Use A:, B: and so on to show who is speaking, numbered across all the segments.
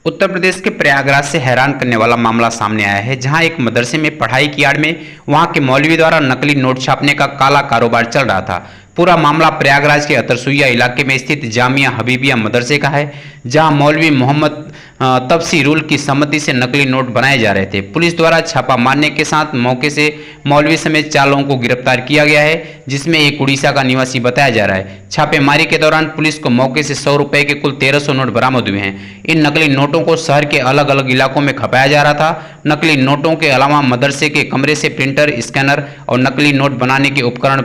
A: उत्तर प्रदेश के प्रयागराज से हैरान करने वाला मामला सामने आया है, जहां एक मदरसे में पढ़ाई की आड़ में वहां के मौलवी द्वारा नकली नोट छापने का काला कारोबार चल रहा था। पूरा मामला प्रयागराज के अतरसुइया इलाके में स्थित जामिया हबीबिया मदरसे का है, जहां मौलवी मोहम्मद तफसीरुल की सम्मति से नकली नोट बनाए जा रहे थे। पुलिस द्वारा छापा मारने के साथ मौके से मौलवी समेत 4 लोगों को गिरफ्तार किया गया है, जिसमें एक उड़ीसा का निवासी बताया जा रहा है। छापेमारी के दौरान पुलिस को मौके से 100 रुपए के कुल 1300 नोट बरामद हुए हैं। इन नकली नोटों को शहर के अलग अलग इलाकों में खपाया जा रहा था। नकली नोटों के अलावा मदरसे के कमरे से प्रिंटर, स्कैनर और नकली नोट बनाने के उपकरण,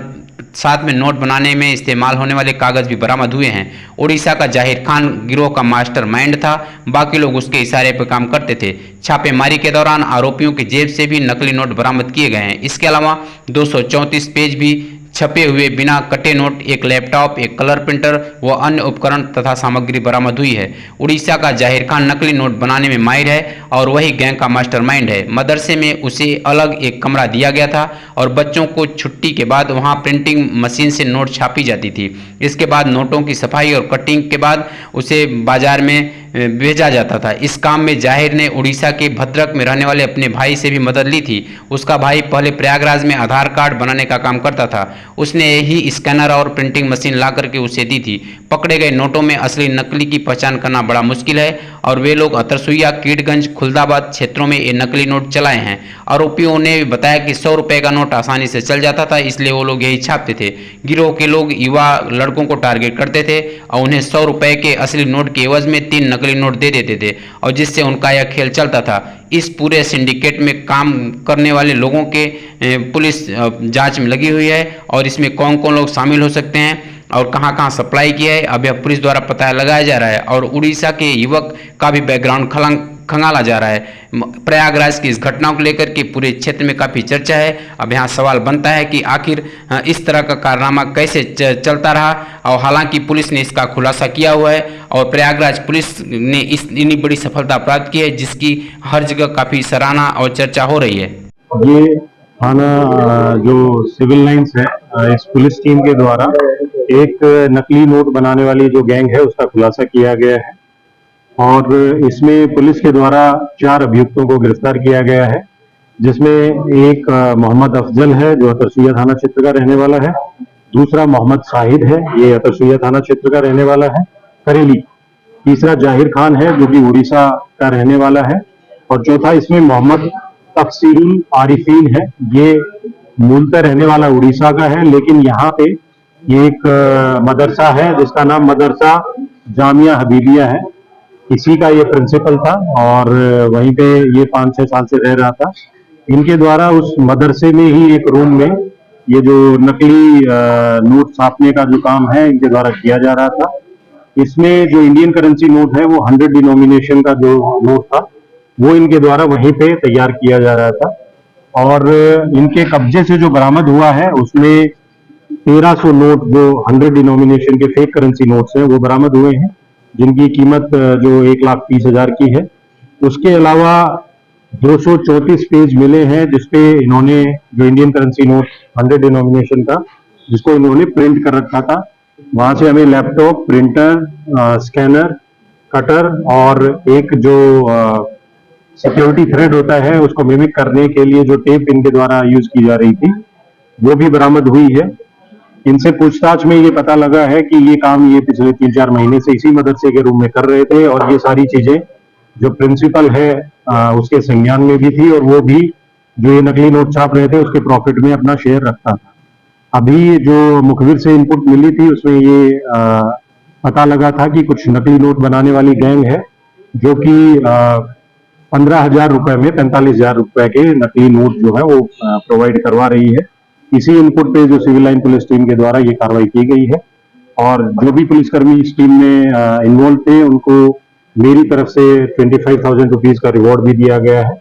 A: साथ में नोट बनाने में इस्तेमाल होने वाले कागज भी बरामद हुए हैं। उड़ीसा का जाहिर खान गिरोह का मास्टरमाइंड था, बाकी लोग उसके इशारे पर काम करते थे। छापेमारी के दौरान आरोपियों की जेब से भी नकली नोट बरामद किए गए हैं। इसके अलावा 234 पेज भी छपे हुए बिना कटे नोट, एक लैपटॉप, एक कलर प्रिंटर व अन्य उपकरण तथा सामग्री बरामद हुई है। उड़ीसा का जाहिर खान नकली नोट बनाने में माहिर है और वही गैंग का मास्टरमाइंड है। मदरसे में उसे अलग एक कमरा दिया गया था और बच्चों को छुट्टी के बाद वहां प्रिंटिंग मशीन से नोट छापी जाती थी। इसके बाद नोटों की सफाई और कटिंग के बाद उसे बाजार में भेजा जाता था। इस काम में जाहिर ने उड़ीसा के भद्रक में रहने वाले अपने भाई से भी मदद ली थी। उसका भाई पहले प्रयागराज में आधार कार्ड बनाने का काम करता था। उसने यही स्कैनर और प्रिंटिंग मशीन ला करके उसे दी थी। पकड़े गए नोटों में असली नकली की पहचान करना बड़ा मुश्किल है और वे लोग अतरसुइया, कीटगंज, खुलदाबाद क्षेत्रों में ये नकली नोट चलाए हैं। आरोपियों ने बताया कि 100 रुपए का नोट आसानी से चल जाता था, इसलिए वो लोग यही छापते थे। गिरोह के लोग युवा लड़कों को टारगेट करते थे और उन्हें 100 रुपए के असली नोट के एवज में 3 नकली नोट दे देते थे और जिससे उनका यह खेल चलता था। इस पूरे सिंडिकेट में काम करने वाले लोगों के पुलिस जांच में लगी हुई है और इसमें कौन कौन लोग शामिल हो सकते हैं और कहां कहां सप्लाई किया है, अब यह पुलिस द्वारा पता लगाया जा रहा है। और उड़ीसा के युवक का भी बैकग्राउंड खंगाला जा रहा है। प्रयागराज की इस घटना को लेकर के पूरे क्षेत्र में काफ़ी चर्चा है। अब यहाँ सवाल बनता है कि आखिर इस तरह का कारनामा कैसे चलता रहा, और हालांकि पुलिस ने इसका खुलासा किया हुआ है और प्रयागराज पुलिस ने इतनी बड़ी सफलता प्राप्त की है, जिसकी हर जगह काफ़ी सराहना और चर्चा हो रही है।
B: ये थाना जो सिविल लाइंस है, इस पुलिस टीम के द्वारा एक नकली नोट बनाने वाली जो गैंग है उसका खुलासा किया गया है और इसमें पुलिस के द्वारा 4 अभियुक्तों को गिरफ्तार किया गया है, जिसमें एक मोहम्मद अफजल है जो अतरसुइया थाना क्षेत्र का रहने वाला है। दूसरा मोहम्मद शाहिद है, ये अतरसुइया थाना क्षेत्र का रहने वाला है, करेली। तीसरा जाहिर खान है जो कि उड़ीसा का रहने वाला है और चौथा इसमें मोहम्मद तफसीरुल आरिफीन है। ये मूलतः रहने वाला उड़ीसा का है, लेकिन यहाँ पे ये एक मदरसा है जिसका नाम मदरसा जामिया हबीबिया है, इसी का ये प्रिंसिपल था और वहीं पे ये 5-6 साल से रह रहा था। इनके द्वारा उस मदरसे में ही एक रूम में ये जो नकली नोट छापने का जो काम है इनके द्वारा किया जा रहा था। इसमें जो इंडियन करेंसी नोट है वो 100 डिनोमिनेशन का जो नोट था वो इनके द्वारा वहीं पे तैयार किया जा रहा था और इनके कब्जे से जो बरामद हुआ है उसमें 1300 नोट जो 100 डिनोमिनेशन के फेक करेंसी नोट्स हैं वो बरामद हुए हैं, जिनकी कीमत जो 1,30,000 की है। उसके अलावा 234 पेज मिले हैं जिसपे इन्होंने जो इंडियन करेंसी नोट 100 डिनोमिनेशन का जिसको इन्होंने प्रिंट कर रखा था, वहां से हमें लैपटॉप, प्रिंटर, स्कैनर, कटर और एक जो सिक्योरिटी थ्रेड होता है उसको मिमिक करने के लिए जो टेप इनके द्वारा यूज की जा रही थी वो भी बरामद हुई है। इनसे पूछताछ में ये पता लगा है कि ये काम ये पिछले 3-4 महीने से इसी मदरसे के रूम में कर रहे थे और ये सारी चीजें जो प्रिंसिपल है उसके संज्ञान में भी थी और वो भी जो ये नकली नोट छाप रहे थे उसके प्रॉफिट में अपना शेयर रखता था। अभी जो मुखबिर से इनपुट मिली थी उसमें ये पता लगा था कि कुछ नकली नोट बनाने वाली गैंग है जो कि 15,000 रुपए में 45,000 रुपए के नकली नोट जो है वो प्रोवाइड करवा रही है। इसी इनपुट पे जो सिविल लाइन पुलिस टीम के द्वारा ये कार्रवाई की गई है और जो भी पुलिसकर्मी इस टीम में इन्वॉल्व थे उनको मेरी तरफ से 25,000 रुपीज का रिवॉर्ड भी दिया गया है।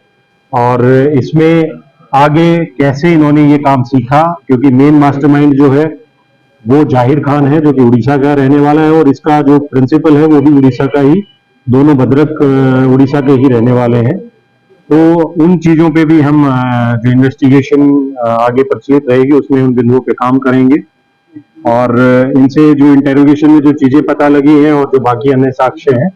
B: और इसमें आगे कैसे इन्होंने ये काम सीखा, क्योंकि मेन मास्टरमाइंड जो है वो जाहिर खान है जो कि उड़ीसा का रहने वाला है और इसका जो प्रिंसिपल है वो भी उड़ीसा का ही, दोनों भद्रक उड़ीसा के ही रहने वाले हैं। तो उन चीजों पे भी हम जो इन्वेस्टिगेशन आगे प्रचलित रहेगी उसमें उन बिंदुओं पे काम करेंगे और इनसे जो इंटेरोगेशन में जो चीजें पता लगी हैं और जो बाकी अन्य साक्ष्य हैं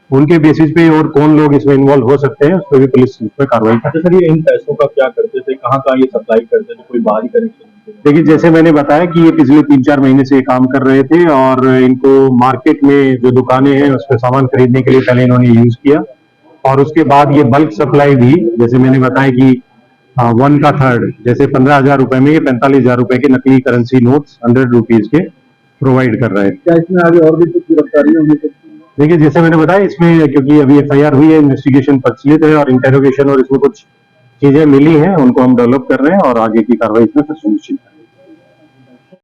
B: उनके बेसिस पे और कौन लोग इसमें इन्वॉल्व हो सकते हैं उस पर भी पुलिस इस पर कार्रवाई कर।
C: अच्छा सर, ये इन पैसों का क्या करते थे, कहाँ ये सप्लाई करते थे, कोई बाहरी कनेक्शन?
B: देखिए, जैसे मैंने बताया कि ये पिछले 3-4 महीने से ये काम कर रहे थे और इनको मार्केट में जो दुकानें हैं उस पर सामान खरीदने के लिए पहले इन्होंने यूज किया और उसके बाद ये बल्क सप्लाई भी, जैसे मैंने बताया कि 1/3 जैसे 15,000 रुपए में ये 45,000 रुपए के नकली करेंसी नोट्स 100 रुपीज के प्रोवाइड कर रहे थे।
C: क्या इसमें आगे और भी कुछ गिरफ्तारियां होनी सकती हैं?
B: देखिए, जैसे मैंने बताया इसमें क्योंकि अभी एफआईआर हुई है, इन्वेस्टिगेशन प्रचलित है और इंटेरोगेशन और इसमें कुछ चीजें मिली हैं, उनको हम डेवलप कर रहे हैं और आगे की कार्रवाई इसमें सुनिश्चित है।